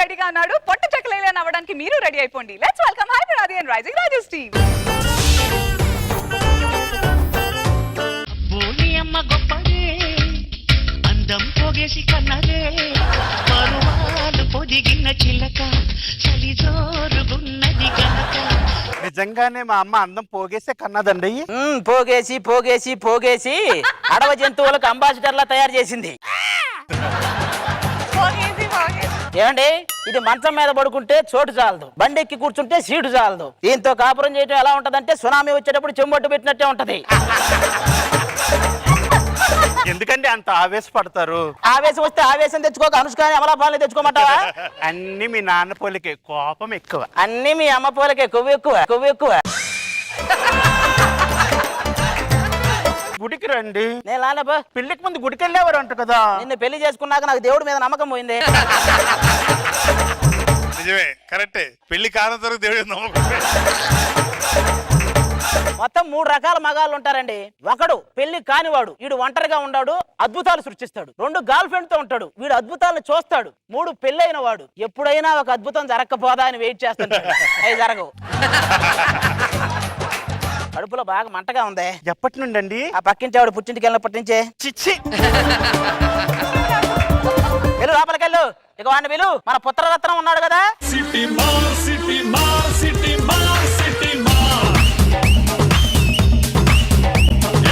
రెడీగా ఉన్నాడు. పొట్ట చెక్కలేని అవ్వడానికి మీరు రెడీ అయిపోండి. లెట్స్ వెల్కమ్ హైపరాది అండ్ రైజింగ్ రాజేష్ టీమ్. అమ్మ గొప్పదే అందం పోగేసి కన్నదే పరువాలు పొదిగిన చిలక చలి జోరుగున్నది గనక. నిజంగానే మా అమ్మ అందం పోగేసే కన్నదండి. పోగేసి పోగేసి పోగేసి అడవ జంతువులకు అంబాసిడర్లా తయారు చేసింది. ఏమండి, ఇది మంచం మీద పడుకుంటే చోటు చాలదు, బండెక్కి కూర్చుంటే సీటు చాలదు. దీంతో కాపురం చేయడం ఎలా ఉంటదంటే సునామీ వచ్చేటప్పుడు చెంబొట్టు పెట్టినట్టే ఉంటది. ఎందుకండి అంత ఆవేశపడతారు? ఆవేశం వస్తే ఆవేశం తెచ్చుకోక అనుష్కాని అమలాపాలని తెచ్చుకోమంటావా? అన్ని మీ నాన్న పోలికే, కోపం ఎక్కువ. అన్ని మీ అమ్మ పోలికే, కొవ్వు ఎక్కువ, కొవ్వు ఎక్కువ. గుడికి రండి. నేను లానబ్బా, పెళ్లికి ముందు గుడికి వెళ్ళేవారు అంట కదా. నిన్ను పెళ్లి చేసుకున్నాక నాకు దేవుడి మీద నమ్మకం పోయింది. నిజమే, కరెక్టే. పెళ్లి కానంతరకు దేవుడి నమ్మకం. మొత్తం 3 రకాల మగాళ్ళు ఉంటారండి. ఒకడు పెళ్లి కానివాడు, వీడు ఒంటరిగా ఉన్నాడు, అద్భుతాలు సృష్టిస్తాడు. 2 గర్ల్ ఫ్రెండ్ తో ఉంటాడు, వీడు అద్భుతాలను చూస్తాడు. 3 పెళ్ళైన వాడు, ఎప్పుడైనా ఒక అద్భుతం జరగకపోదా అని వెయిట్ చేస్తుంటాడు. అవి జరగవు. కడుపులో బాగా మంటగా ఉంది. ఎప్పటి నుండి అండి? ఆ పక్కింటి ఆవిడ పుట్టింటికి వెళ్ళినప్పటి నుంచే. చిచ్చి, వెళ్ళు లోపలికి వెళ్ళు. ఇక వాడిని వెళ్ళు, మన పుత్రరత్నం ఉన్నాడు కదా. సిటీ మార్ సిటీ మార్ సిటీ మార్ సిటీ మార్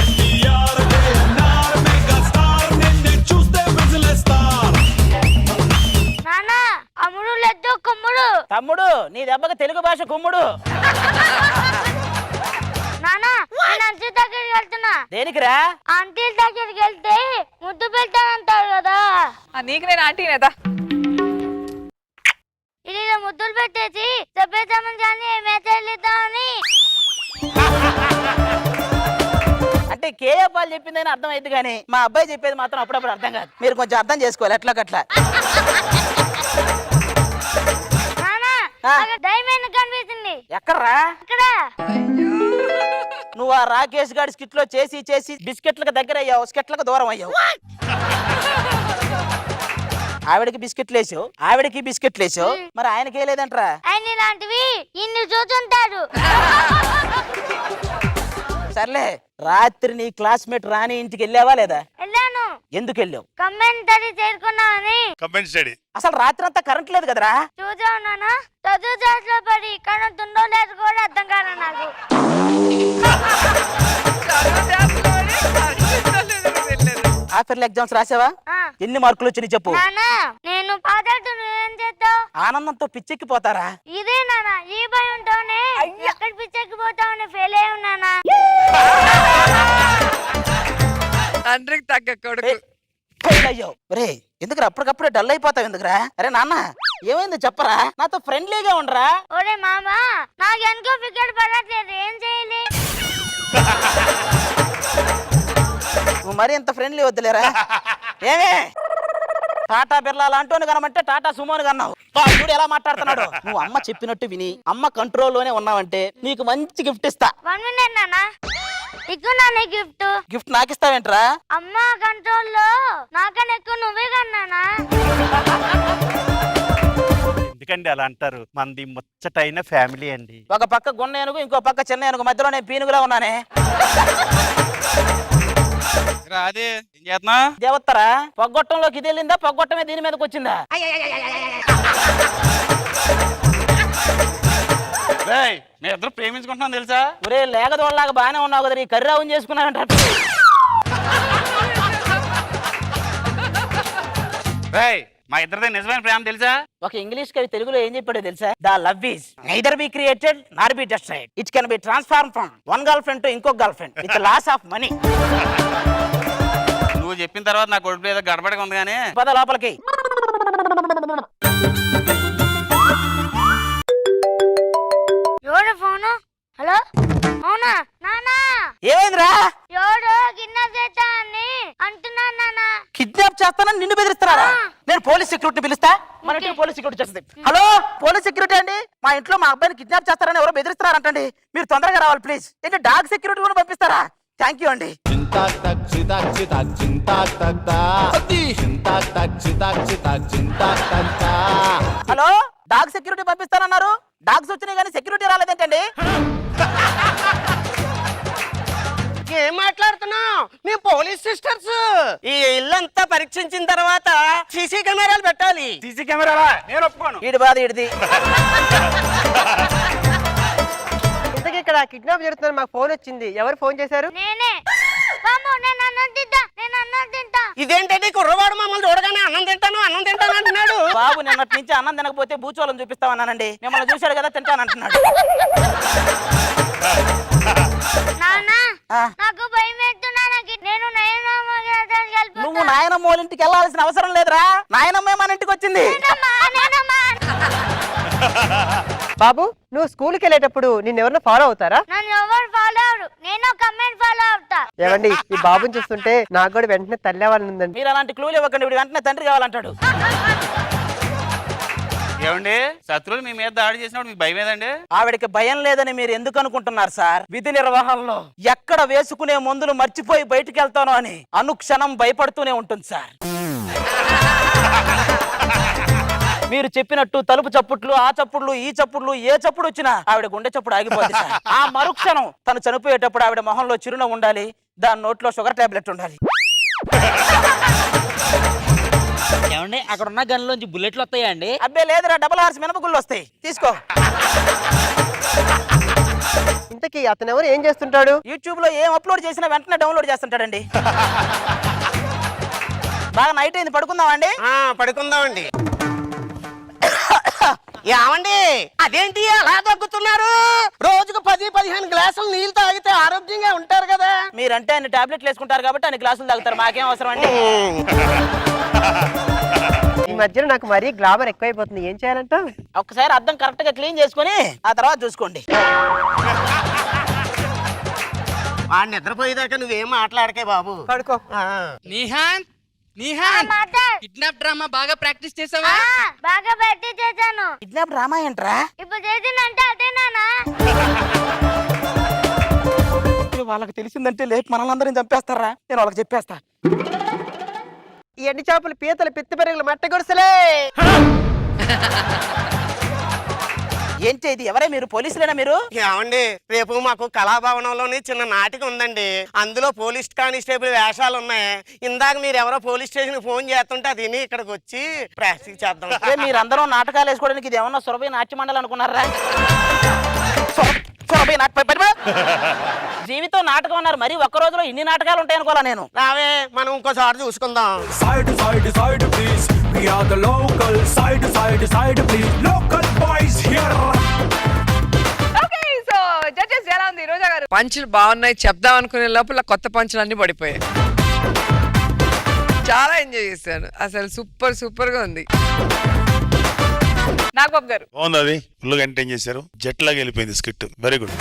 ఎన్టీఆర్ ఏఎన్ఆర్ మెగా స్టార్ నిన్ను చూస్తే విజిలేస్తార్. నానా అమ్ముడు లెద్దు కుమ్ముడు. తమ్ముడు, నీ దెబ్బకి తెలుగు భాష కుమ్ముడు. నానా నేను అంటీ దగ్గరికి వెళ్తున్నా. దేనికిరా? ఆంటీ దగ్గరికి వెళ్తే ముద్దు పెడతానంటారు కదా. నీకు నేను ఆంటీనేదా? ఇది ముద్దులు పెట్టేసి చెప్పేద్దామని కానీ మేతేద్దామని. అంటే కేఏపాలు చెప్పిందని అర్థం అయింది కానీ మా అబ్బాయి చెప్పేది మాత్రం అప్పుడప్పుడు అర్థం కాదు. మీరు కొంచెం అర్థం చేసుకోవాలి ఎట్లా గట్లా. నానా నాకు డైమండ్ కనిపిస్తుంది. ఎక్కడ్రా? ఇక్కడ. నువ్వు ఆ రాకేష్ గారి స్కిట్ లో చేసి చేసి బిస్కెట్లకు దగ్గర అయ్యావు, స్కెట్లకు దూరం అయ్యావు. ఆవిడకి బిస్కెట్లు వేసావు, ఆవిడకి బిస్కెట్లు వేసావు, మరి ఆయనకి వేయలేదంటరా? ఆయన ఇలాంటివి ఇన్ని చూస్తుంటారు. సర్లే, రాత్రి నీ క్లాస్మేట్ రాణి ఇంటికి వెళ్ళావా లేదా? వెళ్ళాను. ఎందుకు వెళ్ళావు? కమెంటరీ చేరుకున్నామని. Combine study. అసలు రాత్రి అంతా కరెంట్ లేదు కదరా? చూసా ఉన్నానా, చదువు చేతిలో పడి కరెంట్ ఉందో లేదు కూడా అర్థం కాదు నాకు. ఆఫర్లు ఎగ్జామ్స్ రాసావా? ఎన్ని మార్కులు వచ్చినాయి చెప్పు. నానా నేను పాదాడు నువ్వేం చేస్తావు? ఆనందంతో పిచ్చెక్కిపోతారా? ఇదే నానా, ఈ భయంతోనే ఎక్కడ పిచ్చెక్కిపోతావని ఫెయిల్ అయి ఉన్నానా. తండ్రికి తగ్గ కొడుకు. అయ్యో రే, ఎందుకురా అప్పటికప్పుడే డల్ అయిపోతావు ఎందుకురా? అరే నాన్న ఏమైంది చెప్పరా, నాతో ఫ్రెండ్లీగా ఉండరా. ఒరే మామా, నాకు ఎందుకో ఫిగర్ పడట్లేదు, ఏం చేయాలి? నువ్వు మరీ ఇంత ఫ్రెండ్లీ వద్దులేరా. ఏమే టాటా బిర్లా లాంటి కనమంటే టాటా సుమోని కన్నావు. చూడు ఎలా మాట్లాడుతున్నాడు. నువ్వు అమ్మ చెప్పినట్టు విని అమ్మ కంట్రోల్లోనే ఉన్నావంటే నీకు మంచి గిఫ్ట్ ఇస్తా. 1 మినిట్ నానా, ఎక్కువ నాన్న గిఫ్ట్. గిఫ్ట్ నాకు ఇస్తావేంట్రా? అమ్మ కంట్రోల్లో నాకన్నా ఎక్కువ నువ్వే కన్నానా. ఎందుకండి అలా అంటారు? మంది ముచ్చటైన ఫ్యామిలీ అండి. ఒక పక్క గున్న ఏనుగు, ఇంకో పక్క చిన్న ఏనుగు, మధ్యలో నేను పీనుగులా ఉన్నానే. అదే ఏం చేస్తున్నా? దేవత్తరా, పొగ్గొట్టంలోకి ఇది వెళ్ళిందా, పొగ్గొట్టమే దీని మీదకి వచ్చిందా? మీ ఇద్దరు ప్రేమించుకుంటున్నాను తెలుసా? ఒరే లేగదోళ్ళలాగా బాగానే ఉన్నావు కదా, నీ కర్రావుని చేసుకున్నావంట. మా ఇద్దరిదే నిజమైన ప్రేమ తెలుసా? ఒక ఇంగ్లీష్ కవి తెలుగులో ఏం చెప్పాడో తెలుసా? The love is neither be created nor be destroyed, it can be transform from one girl friend to ఇంకో girl friend with loss of money. నువ్వు చెప్పిన తర్వాత నా కొడుకు ఏదో గడబడిగా ఉంది కానీ పద లోపలికి. ఎవరు ఫోను? హలో, అవునా నానా? ఏమైందిరా? ఎవడు కిడ్నాప్ చేస్తా అని అంటున్నాను నానా. కిడ్నాప్ చేస్తానని నిన్ను బెదిరిస్తున్నారా? నేను పోలీస్ సెక్యూరిటీ పిలుస్తా, మన ఇంటికి పోలీస్ సెక్యూరిటీ చేస్తుంది. హలో పోలీస్ సెక్యూరిటీ అండి, మా ఇంట్లో మా అబ్బాయిని కిడ్నాప్ చేస్తారని ఎవరో బెదిరిస్తున్నారంటండి, మీరు తొందరగా రావాలి ప్లీజ్. ఏంటి డాగ్ సెక్యూరిటీ కూడా పంపిస్తారా? థ్యాంక్ యూ అండి. హలో, డాగ్ సెక్యూరిటీ పంపిస్తానన్నారు. డాగ్స్ వచ్చినాయి కానీ సెక్యూరిటీ రాలేదేంటండి? ఏం మాట్లాడుతున్నావు? మేము పోలీస్ సిస్టర్స్. ఈ ఇల్లంతా పరీక్షించిన తర్వాత సీసీ కెమెరాలు పెట్టాలి. సీసీ కెమెరా నేను ఒప్పుకోను. ఈడి బాధ ఈడిది. ఇంతకీ ఇక్కడ కిడ్నాప్ జరుగుతుందని మాకు ఫోన్ వచ్చింది. ఎవరు ఫోన్ చేశారు? నేనే బాబు, నేను అన్నం తింటా. ఇదేంటంటే కుర్రవాడు మమ్మల్ని చూడగానే అన్నం తింటాను అంటున్నాడు. బాబు నిన్నటి నుంచి అన్నం తినకపోతే భూచోళం చూపిస్తామన్నానండి. మిమ్మల్ని చూశాడు కదా తింటానంటున్నాడు. నాన్న, ఆ. నాకు భయం వేస్తున్నా. నేను నువ్వు నాయనమ్మ వాళ్ళ ఇంటికి వెళ్ళాల్సిన అవసరం లేదురా. నాయనమ్మే మన ఇంటికి వచ్చింది. బాబు, నువ్వు స్కూల్కి వెళ్ళేటప్పుడు నిన్ను ఎవరైనా ఫాలో అవుతారా? నన్ను ఎవరు ఫాలో అవరు, నేను కమెంట్ ఫాలో అవుతా. ఏమండి, ఈ బాబుని చూస్తుంటే నాకు కూడా వెంటనే తల్లి అవ్వాలని ఉందండి. మీరు అలాంటి క్లూలు ఇవ్వకండి. వీడు వెంటనే తండ్రి కావాలంటాడు. ఏమండి, శత్రువులు మీ మీద దాడి చేసినప్పుడు మీకు భయం ఏదండి? ఆవిడకి భయం లేదని మీరు ఎందుకు అనుకుంటున్నారు సార్? విధి నిర్వహణలో ఎక్కడ వేసుకునే మందులు మర్చిపోయి బయటికి వెళ్తానో అని అనుక్షణం భయపడుతూనే ఉంటుంది సార్. మీరు చెప్పినట్టు తలుపు చప్పుట్లు, ఆ చప్పుట్లు, ఈ చప్పుట్లు, ఏ చప్పుడు వచ్చినా ఆవిడ గుండె చప్పుడు ఆగిపోతుంది సార్. ఆ మరుక్షణం తను చనిపోయేటప్పుడు ఆవిడ మొహంలో చిరునవ్వు ఉండాలి, దాని నోట్లో షుగర్ టాబ్లెట్ ఉండాలి. ఏమండి అక్కడ ఉన్న గన్లోంచి బుల్లెట్లు వస్తాయా అండి? అబ్బే లేదురా, డబుల్ హార్స్ మినపగుళ్ళు వస్తాయి, తీసుకో. ఇంతకీ అతను ఎవరు, ఏం చేస్తుంటాడు? యూట్యూబ్ లో ఏం అప్లోడ్ చేసినా వెంటనే డౌన్లోడ్ చేస్తుంటాడండి. బాగా నైట్ అయింది, పడుకుందామా అండి? పడుకుందామండి. ఏమండి, అదేంటి అలా తగ్గుతున్నారు? రోజుకు 10-15 గ్లాసులు నీళ్ళు తాగితే ఆరోగ్యంగా ఉంటారు కదా. మీరంటే ఆయన టాబ్లెట్లు వేసుకుంటారు కాబట్టి ఆయన గ్లాసులు తాగుతారు, మాకేం అవసరం అండి? ఈ మధ్యన నాకు మరీ గ్లామర్ ఎక్కువైపోతుంది. ఏం చేయాలంట? ఒక్కసారి అద్దం కరెక్ట్ గా క్లీన్ చేసుకుని ఆ తర్వాత చూసుకోండి. వాడు నిద్రపోయేదాకా నువ్వేం మాట్లాడకే బాబు. పడుకో. నిహాన్ కిడ్నాప్ డ్రామా బాగా ప్రాక్టీస్ చేసావా? బాగా ప్రాక్టీస్ చేశాను. కిడ్నాప్ డ్రామా ఏంట్రా? ఇప్పుడు చేసిందంటే అదేనా? వాళ్ళకి తెలిసిందంటే లేపు మనల్ని చంపేస్తారా? నేను వాళ్ళకి చెప్పేస్తా. ఈ ఎండి చేపలు, పీతలు, పిత్తి పెరుగులు, మట్ట గుడిసెలే. ఏంటి ఇది? ఎవరే మీరు? పోలీసులేనా మీరు? ఏమండి, రేపు మాకు కళాభవనంలోని చిన్న నాటిక ఉందండి. అందులో పోలీస్ కానిస్టేబుల్ వేషాలు ఉన్నాయి. ఇందాక మీరు ఎవరో పోలీస్ స్టేషన్ ఫోన్ చేస్తుంటే అది ఇక్కడికి వచ్చి ప్రాక్టీస్ చేద్దాం. అదే మీరందరూ నాటకాలు వేసుకోవడానికి ఇది ఏమన్నా సురభి నాట్య మండలి అనుకున్నారా? సురభి జీవితం నాటకం అన్నారు, మరి ఒక్క రోజులో ఇన్ని నాటకాలు ఉంటాయి అనుకోవాలా నేను? రావే, మనం ఇంకోసారి చూసుకుందాం. Side to side, side please. We are the local. Side to side, side please. Local boys here. Okay, so judges ఎలా ఉంది రోజా గారు? పంచులు బాగున్నాయి చెప్దాం అనుకునే లోపల కొత్త పంచులు అన్ని పడిపోయాయి. చాలా ఎంజాయ్ చేశాను, అసలు సూపర్ గా ఉంది. నాగబాబు గారు? బాగుంది, అది ఫుల్గా ఎంటర్టైన్ చేశారు. జెట్ లాగా వెళ్ళిపోయింది స్కిట్. Very good.